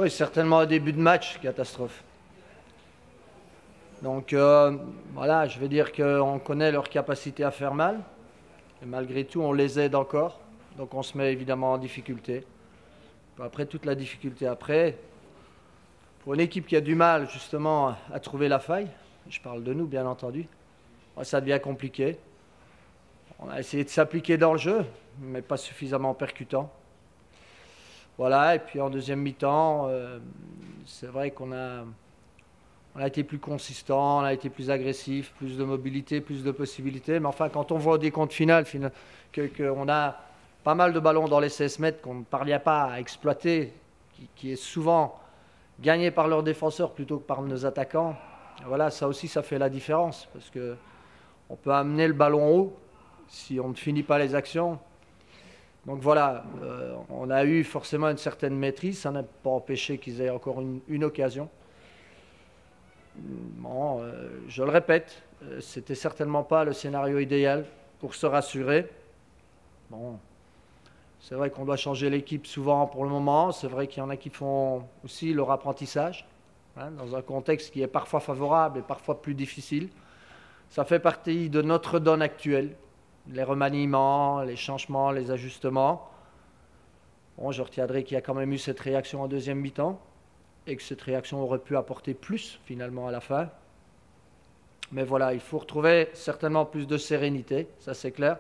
Oui, certainement un début de match, catastrophe. Donc voilà, je veux dire qu'on connaît leur capacité à faire mal. Et malgré tout, on les aide encore. Donc on se met évidemment en difficulté. Après, toute la difficulté après, pour une équipe qui a du mal justement à trouver la faille, je parle de nous bien entendu, ça devient compliqué. On a essayé de s'appliquer dans le jeu, mais pas suffisamment percutant. Voilà, et puis en deuxième mi-temps, c'est vrai qu'on a été plus consistant, on a été plus agressif, plus de mobilité, plus de possibilités. Mais enfin, quand on voit au décompte final qu'on a pas mal de ballons dans les 16 mètres qu'on ne parvient pas à exploiter, qui est souvent gagné par leurs défenseurs plutôt que par nos attaquants, voilà, ça aussi, ça fait la différence. Parce qu'on peut amener le ballon haut si on ne finit pas les actions. Donc voilà, on a eu forcément une certaine maîtrise. Ça n'a pas empêché qu'ils aient encore une occasion. Bon, je le répète, c'était certainement pas le scénario idéal pour se rassurer. Bon, c'est vrai qu'on doit changer l'équipe souvent pour le moment. C'est vrai qu'il y en a qui font aussi leur apprentissage, hein, dans un contexte qui est parfois favorable et parfois plus difficile. Ça fait partie de notre donne actuelle, les remaniements, les changements, les ajustements. Bon, je retiendrai qu'il y a quand même eu cette réaction en deuxième mi-temps et que cette réaction aurait pu apporter plus finalement à la fin. Mais voilà, il faut retrouver certainement plus de sérénité, ça c'est clair,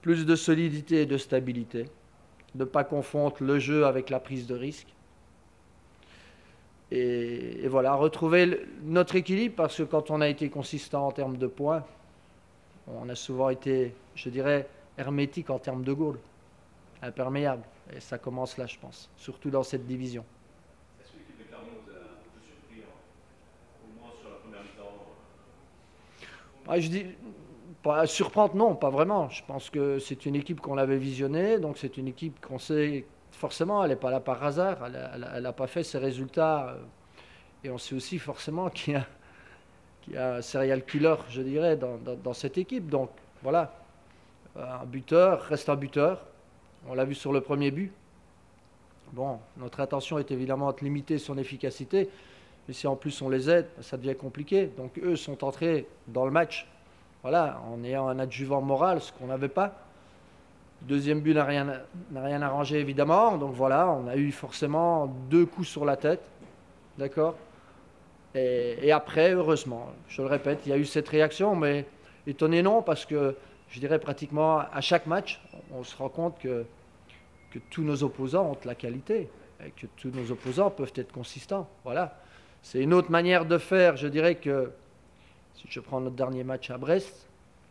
plus de solidité et de stabilité, ne pas confondre le jeu avec la prise de risque. Et voilà, retrouver notre équilibre, parce que quand on a été consistant en termes de points, on a souvent été, je dirais, hermétique en termes de goal, imperméable. Et ça commence là, je pense, surtout dans cette division. Est-ce que l'équipe de Clermont vous a un peu surpris, au moins sur la première mi-temps? Je dis, pas surprendre, non, pas vraiment. Je pense que c'est une équipe qu'on avait visionnée, donc c'est une équipe qu'on sait, forcément, elle n'est pas là par hasard, elle n'a pas fait ses résultats. Et on sait aussi forcément qu'il y a un serial killer, je dirais, dans cette équipe. Donc voilà, un buteur reste un buteur. On l'a vu sur le premier but. Bon, notre intention est évidemment de limiter son efficacité, mais si en plus on les aide, ça devient compliqué. Donc eux sont entrés dans le match, voilà, en ayant un adjuvant moral, ce qu'on n'avait pas. Le deuxième but n'a rien arrangé évidemment, donc voilà, on a eu forcément 2 coups sur la tête, d'accord. Et après, heureusement, je le répète, il y a eu cette réaction, mais étonné non, parce que je dirais pratiquement à chaque match, on se rend compte que tous nos opposants ont de la qualité, et que tous nos opposants peuvent être consistants. Voilà. C'est une autre manière de faire, je dirais que, si je prends notre dernier match à Brest,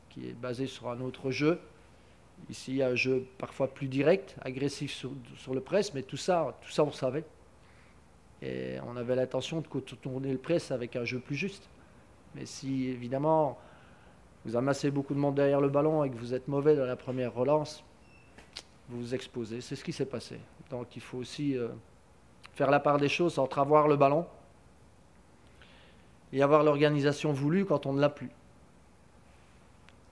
qui est basé sur un autre jeu, ici il y a un jeu parfois plus direct, agressif sur le press, mais tout ça on savait. Et on avait l'intention de contourner le press avec un jeu plus juste. Mais si évidemment vous amassez beaucoup de monde derrière le ballon et que vous êtes mauvais dans la première relance, vous vous exposez. C'est ce qui s'est passé. Donc il faut aussi faire la part des choses entre avoir le ballon et avoir l'organisation voulue quand on ne l'a plus.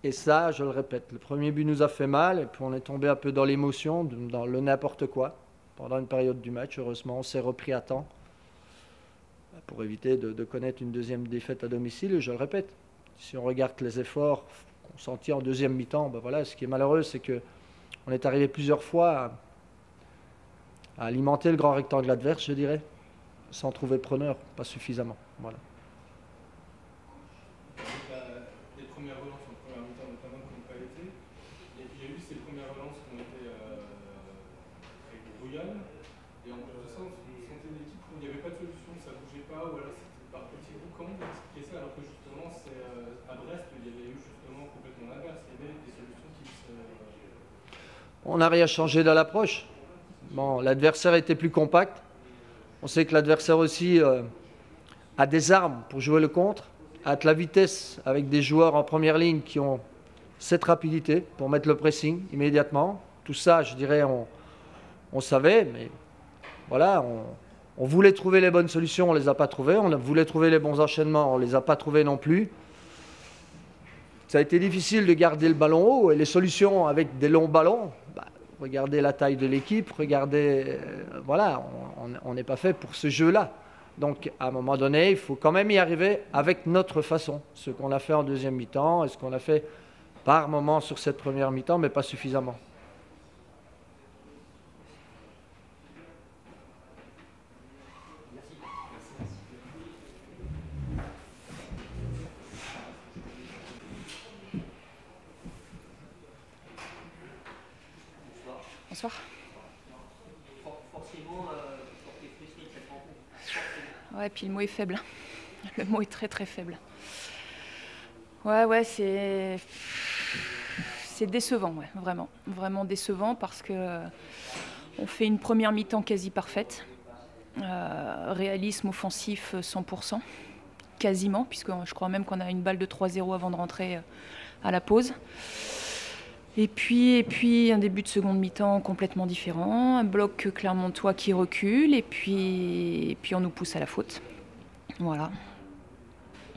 Et ça, je le répète, le premier but nous a fait mal et puis on est tombé un peu dans l'émotion, dans le n'importe quoi. Pendant une période du match, heureusement, on s'est repris à temps pour éviter de connaître une deuxième défaite à domicile. Et je le répète, si on regarde les efforts consentis en deuxième mi-temps, ben voilà, ce qui est malheureux, c'est qu'on est arrivé plusieurs fois à alimenter le grand rectangle adverse, je dirais, sans trouver preneur, pas suffisamment. Voilà. Les premières relances en première mi-temps, notamment, qui n'ont pas été. Il y a eu ces premières relances qui ont été très brouillonnes. Et en plus de ça, on sentait une équipe où il n'y avait pas de solution, ça ne bougeait pas, ou alors c'était par petits bouts. Comment vous expliquez ça, alors que justement, à Brest, il y avait eu justement complètement l'inverse. Il y avait des solutions qui se... On n'a rien changé dans l'approche. Bon, l'adversaire était plus compact. On sait que l'adversaire aussi a des armes pour jouer le contre, a de la vitesse avec des joueurs en première ligne qui ont cette rapidité pour mettre le pressing immédiatement. Tout ça, je dirais, on savait, mais voilà, on voulait trouver les bonnes solutions, on ne les a pas trouvées. On voulait trouver les bons enchaînements, on ne les a pas trouvés non plus. Ça a été difficile de garder le ballon haut et les solutions avec des longs ballons, Regardez la taille de l'équipe, regardez, voilà, on n'est pas fait pour ce jeu-là. Donc, à un moment donné, il faut quand même y arriver avec notre façon. Ce qu'on a fait en deuxième mi-temps et ce qu'on a fait par moment sur cette première mi-temps, mais pas suffisamment. Bonsoir. Forcément, sortez frustré de cette rencontre. Ouais, puis le mot est faible. Le mot est très très faible. Ouais, c'est décevant, ouais, vraiment. Vraiment décevant parce que on fait une première mi-temps quasi parfaite. Réalisme offensif 100%, quasiment, puisque je crois même qu'on a une balle de 3-0 avant de rentrer à la pause. Et puis un début de seconde mi-temps complètement différent, un bloc clermontois qui recule, et puis on nous pousse à la faute. Voilà.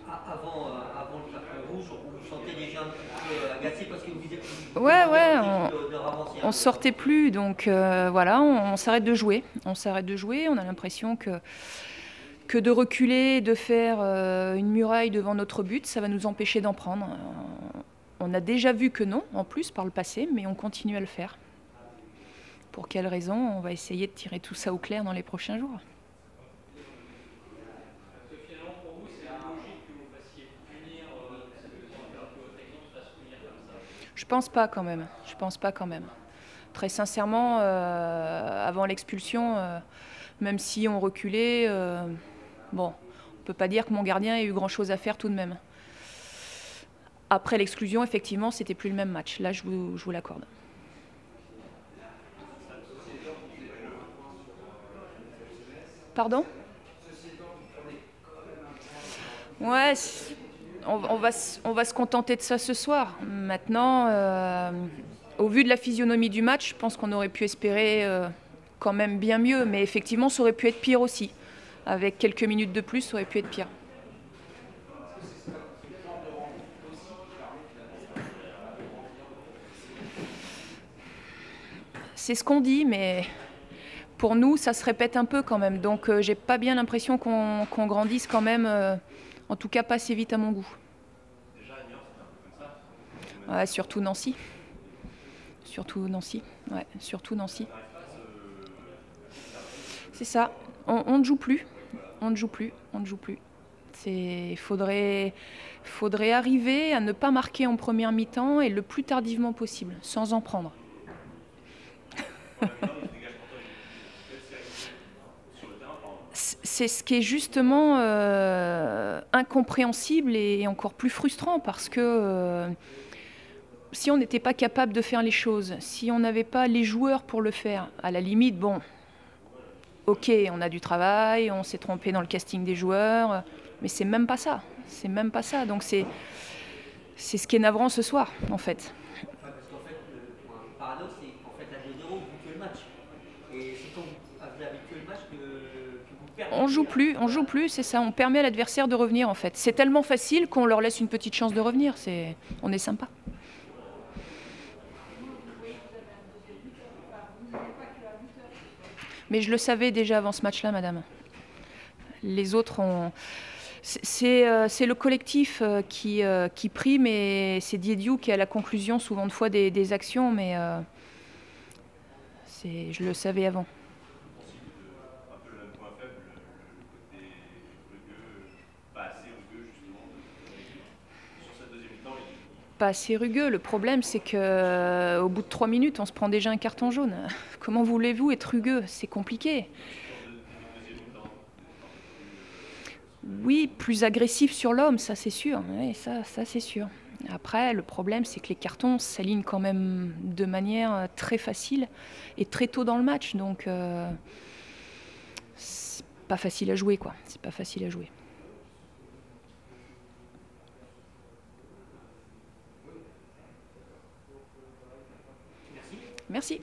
Avant le carton rouge, on vous sentait déjà un petit peu agacé parce que vous disiez que Ouais, on sortait plus, donc voilà, on s'arrête de jouer. On s'arrête de jouer, on a l'impression que de reculer, de faire une muraille devant notre but, ça va nous empêcher d'en prendre. On a déjà vu que non, en plus, par le passé, mais on continue à le faire. Pour quelles raisons? On va essayer de tirer tout ça au clair dans les prochains jours. Finalement, pour vous, c'est logique que vous fassiez punir que votre équipe fasse punir comme ça? Je pense pas quand même. Je pense pas quand même. Très sincèrement, avant l'expulsion, même si on reculait, bon, on peut pas dire que mon gardien ait eu grand-chose à faire tout de même. Après l'exclusion, effectivement, c'était plus le même match. Là, je vous l'accorde. Pardon? Ouais, on va se contenter de ça ce soir. Maintenant, au vu de la physionomie du match, je pense qu'on aurait pu espérer quand même bien mieux. Mais effectivement, ça aurait pu être pire aussi. Avec quelques minutes de plus, ça aurait pu être pire. C'est ce qu'on dit, mais pour nous, ça se répète un peu quand même. Donc, j'ai pas bien l'impression qu'on grandisse quand même, en tout cas pas assez vite à mon goût. Déjà, à Niort, c'était un peu comme ça. Ouais, surtout Nancy. Surtout Nancy. Ouais, surtout Nancy. C'est ça. On ne joue plus. On ne joue plus. On ne joue plus. Faudrait arriver à ne pas marquer en première mi-temps et le plus tardivement possible, sans en prendre. C'est ce qui est justement incompréhensible et encore plus frustrant parce que si on n'était pas capable de faire les choses, si on n'avait pas les joueurs pour le faire, à la limite, bon, ok, on a du travail, on s'est trompé dans le casting des joueurs, mais c'est même pas ça. C'est même pas ça. Donc c'est ce qui est navrant ce soir, en fait. Parce qu'en fait, le paradoxe, c'est qu'en fait, à 2-0, vous tuez le match. Et c'est quand vous avez tué le match que vous perdez. On joue plus, c'est ça. On permet à l'adversaire de revenir, en fait. C'est tellement facile qu'on leur laisse une petite chance de revenir. On est sympa. Mais je le savais déjà avant ce match-là, madame. Les autres ont... C'est le collectif qui prime et c'est Diediou qui est à la conclusion souvent de fois des actions, mais je le savais avant. Un peu le même point faible, le côté rugueux, pas assez rugueux justement sur cette deuxième mi-temps. Pas assez rugueux. Le problème, c'est qu'au bout de 3 minutes, on se prend déjà un carton jaune. Comment voulez-vous être rugueux? C'est compliqué. Oui, plus agressif sur l'homme, ça c'est sûr. Oui, ça c'est sûr. Après, le problème, c'est que les cartons s'alignent quand même de manière très facile et très tôt dans le match. Donc, c'est pas facile à jouer, quoi. C'est pas facile à jouer. Merci.